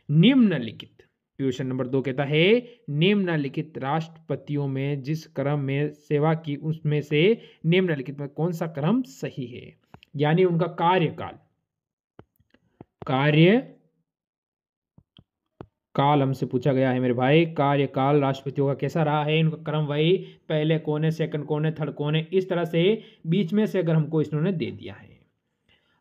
निम्नलिखित, question number 2 कहता है निम्नलिखित राष्ट्रपतियों में जिस क्रम में सेवा की उसमें से निम्नलिखित में कौन सा क्रम सही है, यानी उनका कार्यकाल हमसे पूछा गया है मेरे भाई। कार्यकाल राष्ट्रपतियों का कैसा रहा है, इनका क्रम वही पहले कौन है, सेकंड कौन है, थर्ड कौन है, इस तरह से बीच में से अगर हमको इन्होंने दे दिया है।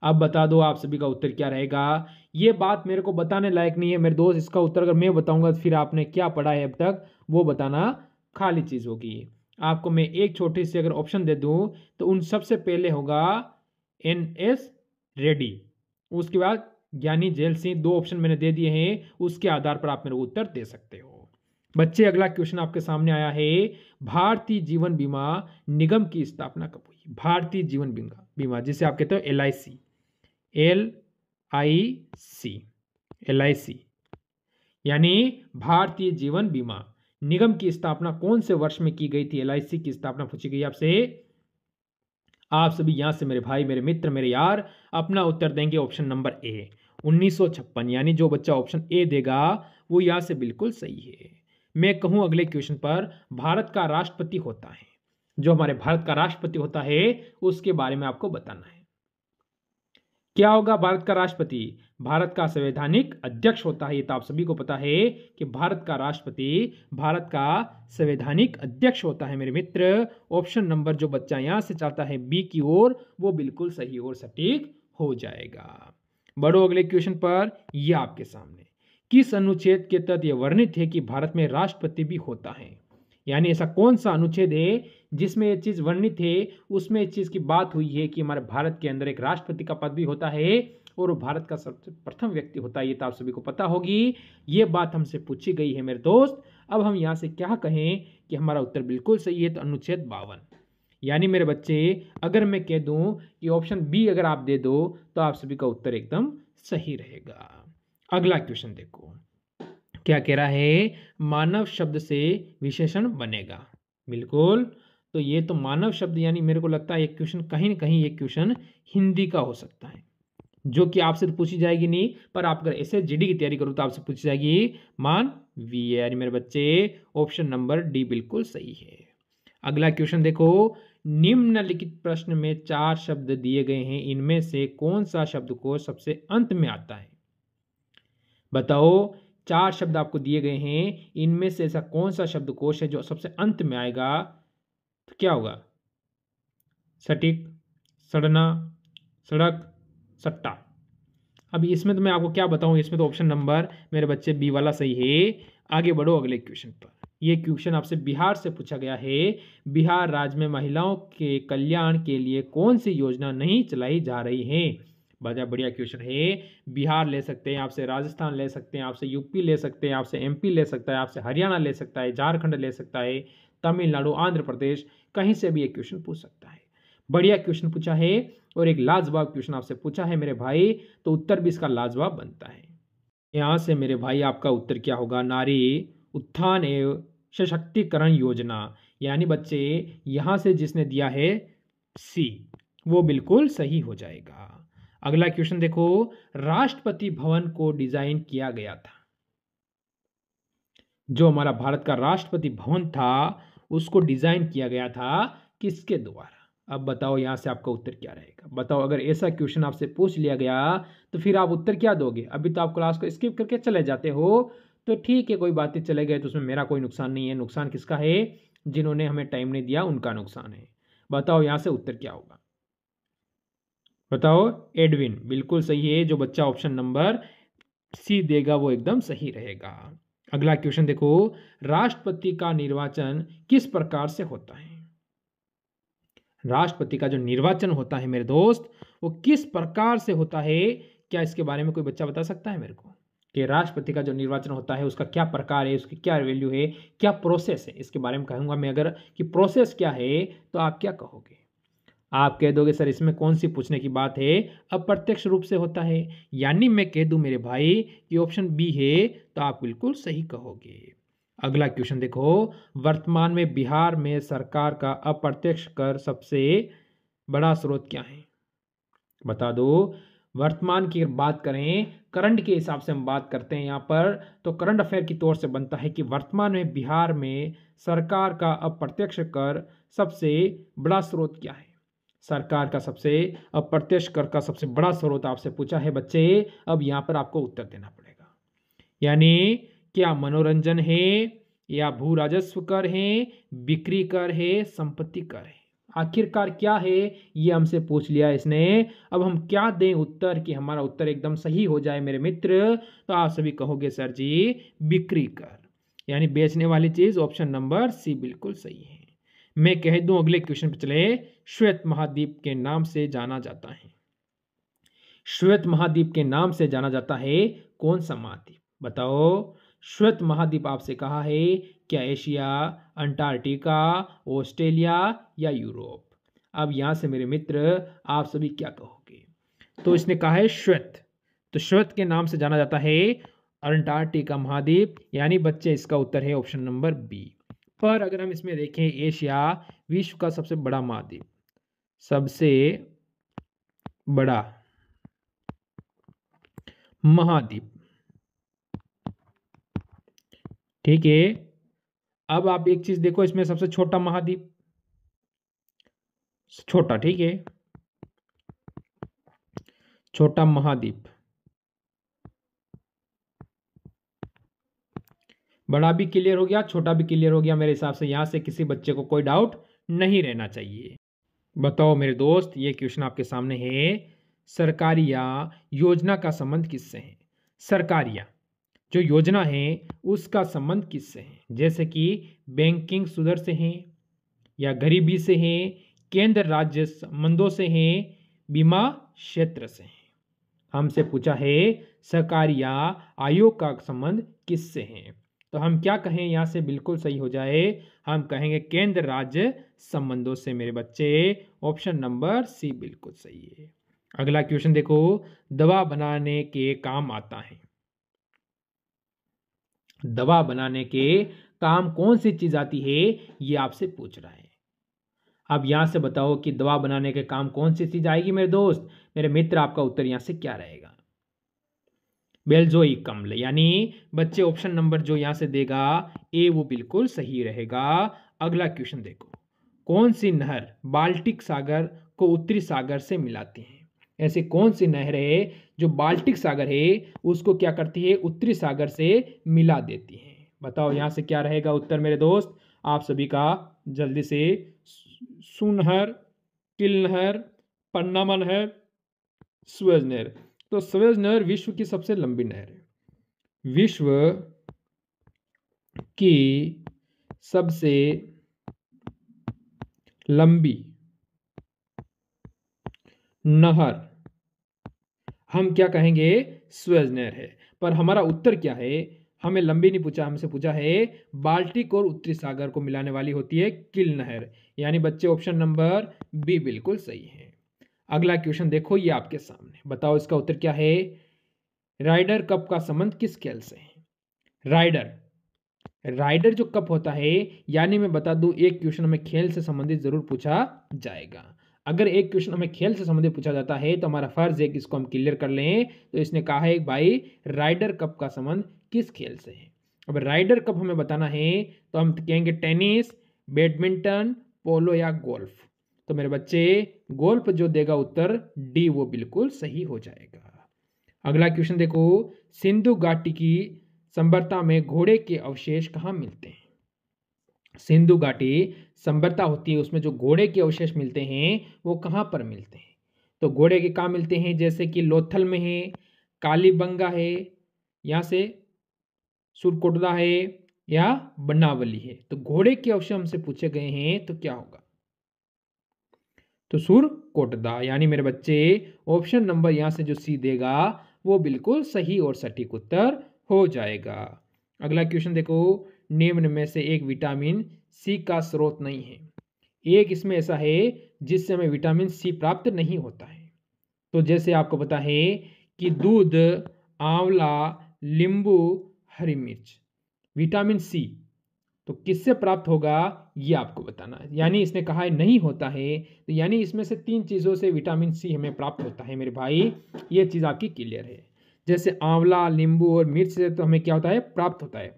अब बता दो आप सभी का उत्तर क्या रहेगा। ये बात मेरे को बताने लायक नहीं है मेरे दोस्त, इसका उत्तर अगर मैं बताऊंगा तो फिर आपने क्या पढ़ा है अब तक वो बताना खाली चीज होगी। आपको मैं एक छोटी सी अगर ऑप्शन दे दूं तो उन सबसे पहले होगा NS रेड्डी, उसके बाद ज्ञानी जेल सिंह, 2 ऑप्शन मैंने दे दिए हैं, उसके आधार पर आप मेरे को उत्तर दे सकते हो। बच्चे अगला क्वेश्चन आपके सामने आया है, भारतीय जीवन बीमा निगम की स्थापना कब हुई। भारतीय जीवन बीमा जिसे आप कहते हो LIC यानी भारतीय जीवन बीमा निगम की स्थापना कौन से वर्ष में की गई थी। LIC की स्थापना पूछी गई आपसे। आप सभी यहां से मेरे भाई, मेरे मित्र, मेरे यार अपना उत्तर देंगे ऑप्शन नंबर ए 1956, यानी जो बच्चा ऑप्शन ए देगा वो यहां से बिल्कुल सही है। मैं कहूं अगले क्वेश्चन पर, भारत का राष्ट्रपति होता है, जो हमारे भारत का राष्ट्रपति होता है उसके बारे में आपको बताना है। क्या होगा भारत का राष्ट्रपति, भारत का संवैधानिक अध्यक्ष होता है। ये तो आप सभी को पता है कि भारत का राष्ट्रपति भारत का संवैधानिक अध्यक्ष होता है मेरे मित्र। ऑप्शन नंबर जो बच्चा यहां से चाहता है बी की ओर वो बिल्कुल सही और सटीक हो जाएगा। बढ़ो अगले क्वेश्चन पर, यह आपके सामने किस अनुच्छेद के तहत यह वर्णित है कि भारत में राष्ट्रपति भी होता है, यानी ऐसा कौन सा अनुच्छेद है जिसमें ये चीज वर्णित है, उसमें इस चीज की बात हुई है कि हमारे भारत के अंदर एक राष्ट्रपति का पद भी होता है और वो भारत का सबसे प्रथम व्यक्ति होता है। ये तो आप सभी को पता होगी, ये बात हमसे पूछी गई है मेरे दोस्त। अब हम यहां से क्या कहें कि हमारा उत्तर बिल्कुल सही है, तो अनुच्छेद 52, यानी मेरे बच्चे अगर मैं कह दूं कि ऑप्शन बी अगर आप दे दो तो आप सभी का उत्तर एकदम सही रहेगा। अगला क्वेश्चन देखो क्या कह रहा है, मानव शब्द से विशेषण बनेगा। बिल्कुल, तो ये तो मानव शब्द, यानी मेरे को लगता है ये क्वेश्चन कहीं ना कहीं ये क्वेश्चन हिंदी का हो सकता है, जो कि आपसे तो पूछी जाएगी नहीं, पर आप अगर ऐसे GD की तैयारी करो तो आपसे पूछी जाएगी मानवीय, यानी मेरे बच्चे ऑप्शन नंबर डी बिल्कुल सही है। अगला क्वेश्चन देखो, निम्नलिखित प्रश्न में 4 शब्द दिए गए हैं, इनमें से कौन सा शब्द को सबसे अंत में आता है। बताओ, 4 शब्द आपको दिए गए हैं, इनमें से ऐसा कौन सा शब्दकोश है जो सबसे अंत में आएगा। तो क्या होगा, सटीक, सड़ना, सड़क, सट्टा। अब इसमें तो मैं आपको क्या बताऊं, इसमें तो ऑप्शन नंबर मेरे बच्चे बी वाला सही है। आगे बढ़ो अगले क्वेश्चन पर। यह क्वेश्चन आपसे बिहार से पूछा गया है, बिहार राज्य में महिलाओं के कल्याण के लिए कौन सी योजना नहीं चलाई जा रही है। बड़ा बढ़िया क्वेश्चन है। बिहार ले सकते हैं, आपसे राजस्थान ले सकते हैं, आपसे यूपी ले सकते हैं, आपसे MP ले सकता है, आपसे हरियाणा ले सकता है, झारखंड ले सकता है, तमिलनाडु, आंध्र प्रदेश, कहीं से भी ये क्वेश्चन पूछ सकता है। बढ़िया क्वेश्चन पूछा है और एक लाजवाब क्वेश्चन आपसे पूछा है मेरे भाई, तो उत्तर भी इसका लाजवाब बनता है। यहां से मेरे भाई आपका उत्तर क्या होगा, नारी उत्थान एवं सशक्तिकरण योजना, यानी बच्चे यहां से जिसने दिया है C वो बिल्कुल सही हो जाएगा। अगला क्वेश्चन देखो, राष्ट्रपति भवन को डिजाइन किया गया था, जो हमारा भारत का राष्ट्रपति भवन था उसको डिजाइन किया गया था किसके द्वारा। अब बताओ यहां से आपका उत्तर क्या रहेगा। बताओ, अगर ऐसा क्वेश्चन आपसे पूछ लिया गया तो फिर आप उत्तर क्या दोगे। अभी तो आप क्लास को स्किप करके चले जाते हो, तो ठीक है कोई बात नहीं, चले गए तो उसमें मेरा कोई नुकसान नहीं है। नुकसान किसका है, जिन्होंने हमें टाइम नहीं दिया उनका नुकसान है। बताओ यहां से उत्तर क्या होगा। बताओ, एडविन बिल्कुल सही है। जो बच्चा ऑप्शन नंबर C देगा वो एकदम सही रहेगा। अगला क्वेश्चन देखो, राष्ट्रपति का निर्वाचन किस प्रकार से होता है। राष्ट्रपति का जो निर्वाचन होता है मेरे दोस्त वो किस प्रकार से होता है, क्या इसके बारे में कोई बच्चा बता सकता है मेरे को कि राष्ट्रपति का जो निर्वाचन होता है उसका क्या प्रकार है, उसकी क्या वैल्यू है, क्या प्रोसेस है। इसके बारे में कहूंगा मैं अगर कि प्रोसेस क्या है तो आप क्या कहोगे। आप कह दोगे सर इसमें कौन सी पूछने की बात है, अप्रत्यक्ष रूप से होता है। यानी मैं कह दूं मेरे भाई कि ऑप्शन बी है, तो आप बिल्कुल सही कहोगे। अगला क्वेश्चन देखो, वर्तमान में बिहार में सरकार का अप्रत्यक्ष कर सबसे बड़ा स्रोत क्या है। बता दो, वर्तमान की बात करें, करंट के हिसाब से हम बात करते हैं यहाँ पर, तो करंट अफेयर की तौर से बनता है कि वर्तमान में बिहार में सरकार का अप्रत्यक्ष कर सबसे बड़ा स्रोत क्या है। सरकार का सबसे अप्रत्यक्ष कर का सबसे बड़ा स्रोत आपसे पूछा है बच्चे। अब यहाँ पर आपको उत्तर देना पड़ेगा, यानी क्या मनोरंजन है, या भू राजस्व कर है, बिक्री कर है, संपत्ति कर है। आखिरकार क्या है ये हमसे पूछ लिया इसने। अब हम क्या दें उत्तर कि हमारा उत्तर एकदम सही हो जाए मेरे मित्र। तो आप सभी कहोगे सर जी बिक्री कर, यानी बेचने वाली चीज, ऑप्शन नंबर सी बिल्कुल सही है। मैं कह दूं अगले क्वेश्चन पे चले। श्वेत महाद्वीप के नाम से जाना जाता है, श्वेत महाद्वीप के नाम से जाना जाता है कौन सा महाद्वीप, बताओ। श्वेत महाद्वीप आपसे कहा है, क्या एशिया, अंटार्कटिका, ऑस्ट्रेलिया या यूरोप। अब यहां से मेरे मित्र आप सभी क्या कहोगे। तो इसने कहा है श्वेत, तो श्वेत के नाम से जाना जाता है अंटार्कटिका महाद्वीप, यानी बच्चे इसका उत्तर है ऑप्शन नंबर बी। पर अगर हम इसमें देखें, एशिया विश्व का सबसे बड़ा महाद्वीप, सबसे बड़ा महाद्वीप, ठीक है। अब आप एक चीज देखो, इसमें सबसे छोटा महाद्वीप, छोटा, ठीक है, छोटा महाद्वीप। बड़ा भी क्लियर हो गया, छोटा भी क्लियर हो गया मेरे हिसाब से। यहां से किसी बच्चे को कोई डाउट नहीं रहना चाहिए। बताओ मेरे दोस्त, ये क्वेश्चन आपके सामने है, सरकारिया योजना का संबंध किससे है। सरकारिया जो योजना है उसका संबंध किससे है, जैसे कि बैंकिंग सुदर से है, या गरीबी से है, केंद्र राज्य संबंधों से है, बीमा क्षेत्र से है। हमसे पूछा है सरकारिया आयोग का संबंध किससे है, तो हम क्या कहें यहां से बिल्कुल सही हो जाए, हम कहेंगे केंद्र राज्य संबंधों से मेरे बच्चे। ऑप्शन नंबर सी बिल्कुल सही है। अगला क्वेश्चन देखो, दवा बनाने के काम आता है, दवा बनाने के काम कौन सी चीज आती है ये आपसे पूछ रहा है। अब यहां से बताओ कि दवा बनाने के काम कौन सी चीज आएगी मेरे दोस्त, मेरे मित्र, आपका उत्तर यहां से क्या रहेगा। बेल्जोइक अम्ल, यानी बच्चे ऑप्शन नंबर जो यहां से देगा ए वो बिल्कुल सही रहेगा। अगला क्वेश्चन देखो, कौन सी नहर बाल्टिक सागर को उत्तरी सागर से मिलाती है। ऐसे कौन सी नहर है जो बाल्टिक सागर है उसको क्या करती है, उत्तरी सागर से मिला देती है। बताओ यहां से क्या रहेगा उत्तर मेरे दोस्त, आप सभी का जल्दी से। सुनहर, किल नहर, पन्नामा नहर, सुएज नहर। तो सुएज नहर विश्व की सबसे लंबी नहर है, विश्व की सबसे लंबी नहर हम क्या कहेंगे, सुएज नहर है। पर हमारा उत्तर क्या है, हमें लंबी नहीं पूछा, हमसे पूछा है बाल्टिक और उत्तरी सागर को मिलाने वाली होती है किल नहर, यानी बच्चे ऑप्शन नंबर बी बिल्कुल सही है। अगला क्वेश्चन देखो, ये आपके सामने, बताओ इसका उत्तर क्या है। राइडर कप का संबंध किस खेल से है। राइडर, राइडर जो कप होता है, यानी मैं बता दूं एक क्वेश्चन हमें खेल से संबंधित जरूर पूछा जाएगा। अगर एक क्वेश्चन हमें खेल से संबंधित पूछा जाता है तो हमारा फर्ज है कि इसको हम क्लियर कर लें। तो इसने कहा है भाई राइडर कप का संबंध किस खेल से है। अब राइडर कप हमें बताना है तो हम कहेंगे टेनिस, बैडमिंटन, पोलो या गोल्फ। तो मेरे बच्चे गोल्फ जो देगा उत्तर डी वो बिल्कुल सही हो जाएगा। अगला क्वेश्चन देखो, सिंधु घाटी की संबरता में घोड़े के अवशेष कहाँ मिलते हैं। सिंधु घाटी संबरता होती है, उसमें जो घोड़े के अवशेष मिलते हैं वो कहाँ पर मिलते हैं। तो घोड़े के कहाँ मिलते हैं, जैसे कि लोथल में है, कालीबंगा है, यहाँ से सुरकोटदा है, या बनावली है। तो घोड़े के अवशेष हमसे पूछे गए हैं तो क्या होगा, तो सुरकोटदा, यानी मेरे बच्चे ऑप्शन नंबर यहां से जो सी देगा वो बिल्कुल सही और सटीक उत्तर हो जाएगा। अगला क्वेश्चन देखो, निम्न में से एक विटामिन सी का स्रोत नहीं है। एक इसमें ऐसा है जिससे हमें विटामिन सी प्राप्त नहीं होता है। तो जैसे आपको पता है कि दूध, आंवला, नींबू, हरी मिर्च। विटामिन सी तो किससे प्राप्त होगा ये आपको बताना है। यानी इसने कहा है नहीं होता है, तो यानी इसमें से 3 चीज़ों से विटामिन सी हमें प्राप्त होता है मेरे भाई, ये चीज़ आपकी क्लियर है। जैसे आंवला, नींबू और मिर्च से तो हमें क्या होता है, प्राप्त होता है,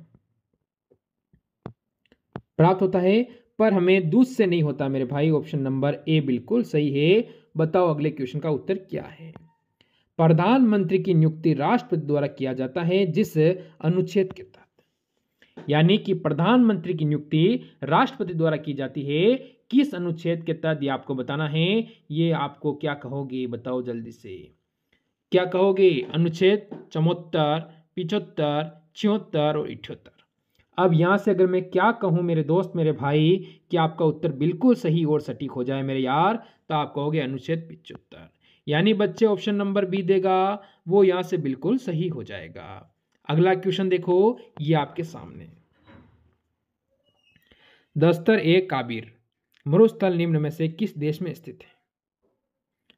प्राप्त होता है, पर हमें दूध से नहीं होता मेरे भाई। ऑप्शन नंबर ए बिल्कुल सही है। बताओ अगले क्वेश्चन का उत्तर क्या है। प्रधानमंत्री की नियुक्ति राष्ट्रपति द्वारा किया जाता है जिस अनुच्छेद के तहत, यानी कि प्रधानमंत्री की नियुक्ति राष्ट्रपति द्वारा की जाती है, किस अनुच्छेद के तहत ये आपको बताना है। ये आपको क्या कहोगे, बताओ जल्दी से, क्या कहोगे। अनुच्छेद 74, 75, 76 और 78। अब यहां से अगर मैं क्या कहूं मेरे दोस्त मेरे भाई कि आपका उत्तर बिल्कुल सही और सटीक हो जाए मेरे यार, तो आप कहोगे अनुच्छेद 75। यानी बच्चे ऑप्शन नंबर बी देगा, वो यहां से बिल्कुल सही हो जाएगा। अगला क्वेश्चन देखो, ये आपके सामने। दस्तर ए काबिर मरुस्थल निम्न में से किस देश में स्थित है।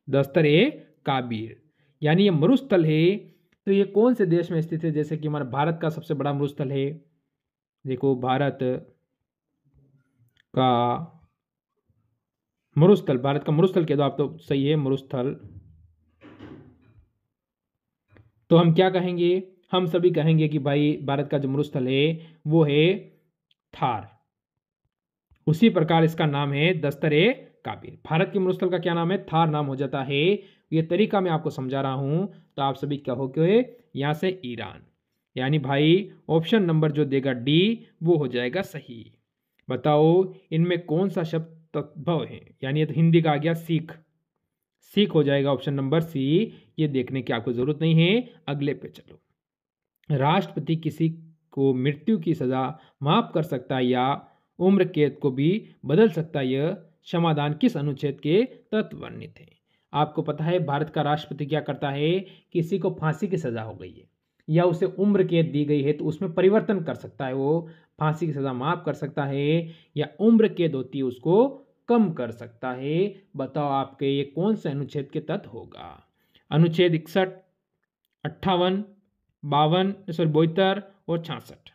दस्तर ए काबिर यानी ये मरुस्थल है, तो ये कौन से देश में स्थित है। जैसे कि हमारा भारत का सबसे बड़ा मरुस्थल है, देखो भारत का मरुस्थल, भारत का मरुस्थल कह दो आप तो सही है, मरुस्थल। तो हम क्या कहेंगे, हम सभी कहेंगे कि भाई भारत का जो मरुस्थल है वो है थार। उसी प्रकार इसका नाम है दस्तर ए काबिर। भारत के मरुस्थल का क्या नाम है, थार नाम हो जाता है। ये तरीका मैं आपको समझा रहा हूं, तो आप सभी कहोगे यहां से ईरान। यानी भाई ऑप्शन नंबर जो देगा डी वो हो जाएगा सही। बताओ इनमें कौन सा शब्द तद्भव है, यानी ये तो हिंदी का आ गया सीख, सीख हो जाएगा ऑप्शन नंबर सी। ये देखने की आपको जरूरत नहीं है, अगले पे चलो। राष्ट्रपति किसी को मृत्यु की सजा माफ कर सकता है या उम्र कैद को भी बदल सकता है, यह समाधान किस अनुच्छेद के तहत वर्णित है। आपको पता है भारत का राष्ट्रपति क्या करता है, किसी को फांसी की सजा हो गई है या उसे उम्र कैद दी गई है तो उसमें परिवर्तन कर सकता है, वो फांसी की सजा माफ कर सकता है या उम्र कैद होती है उसको कम कर सकता है। बताओ आपके ये कौन से अनुच्छेद के तहत होगा। अनुच्छेद 61, 58, 52 सॉरी 72 और 66।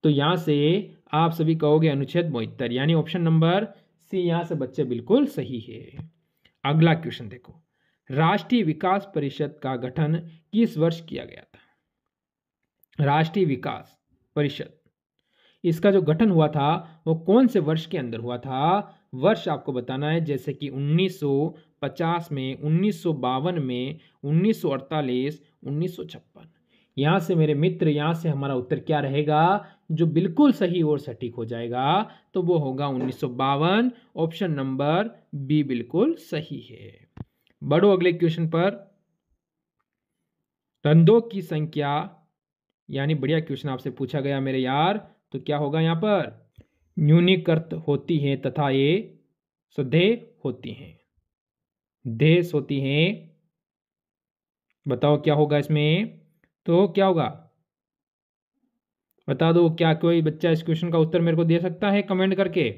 तो यहां से आप सभी कहोगे अनुच्छेद 72, यानी ऑप्शन नंबर सी यहां से बच्चे बिल्कुल सही है। अगला क्वेश्चन देखो, राष्ट्रीय विकास परिषद का गठन किस वर्ष किया गया था। राष्ट्रीय विकास परिषद, इसका जो गठन हुआ था वो कौन से वर्ष के अंदर हुआ था, वर्ष आपको बताना है। जैसे कि 1950 में, 1952 में, 1948, 1956। यहां से मेरे मित्र, यहां से हमारा उत्तर क्या रहेगा, जो बिल्कुल सही और सटीक हो जाएगा, तो वो होगा 1952। ऑप्शन नंबर बी बिल्कुल सही है। बढ़ो अगले क्वेश्चन पर। रंधों की संख्या, यानी बढ़िया क्वेश्चन आपसे पूछा गया मेरे यार, तो क्या होगा यहां पर, न्यूनीकृत होती है तथा ये सदैह होती हैं, देश होती हैं। बताओ क्या होगा इसमें, तो क्या होगा बता दो। क्या कोई बच्चा इस क्वेश्चन का उत्तर मेरे को दे सकता है कमेंट करके।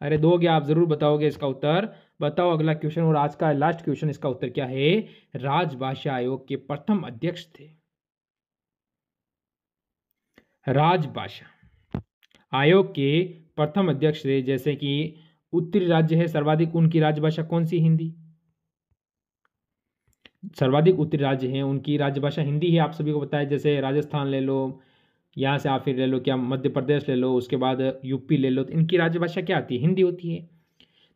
अरे दोगे आप, जरूर बताओगे इसका उत्तर। बताओ अगला क्वेश्चन, और आज का लास्ट क्वेश्चन, इसका उत्तर क्या है। राजभाषा आयोग के प्रथम अध्यक्ष थे, राजभाषा आयोग के प्रथम अध्यक्ष थे। जैसे कि उत्तरी राज्य है सर्वाधिक, उनकी राजभाषा कौन सी, हिंदी। सर्वाधिक उत्तरी राज्य हैं उनकी राजभाषा हिंदी है, आप सभी को बताया। जैसे राजस्थान ले लो, यहाँ से आप फिर ले लो क्या मध्य प्रदेश ले लो, उसके बाद यूपी ले लो, तो इनकी राजभाषा क्या आती है, हिंदी होती है।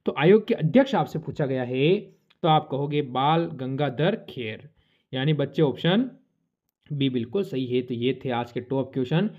तो आयोग के अध्यक्ष आपसे पूछा गया है, तो आप कहोगे बाल गंगाधर खेर। यानी बच्चे ऑप्शन बी बिल्कुल सही है। तो ये थे आज के टॉप क्वेश्चन।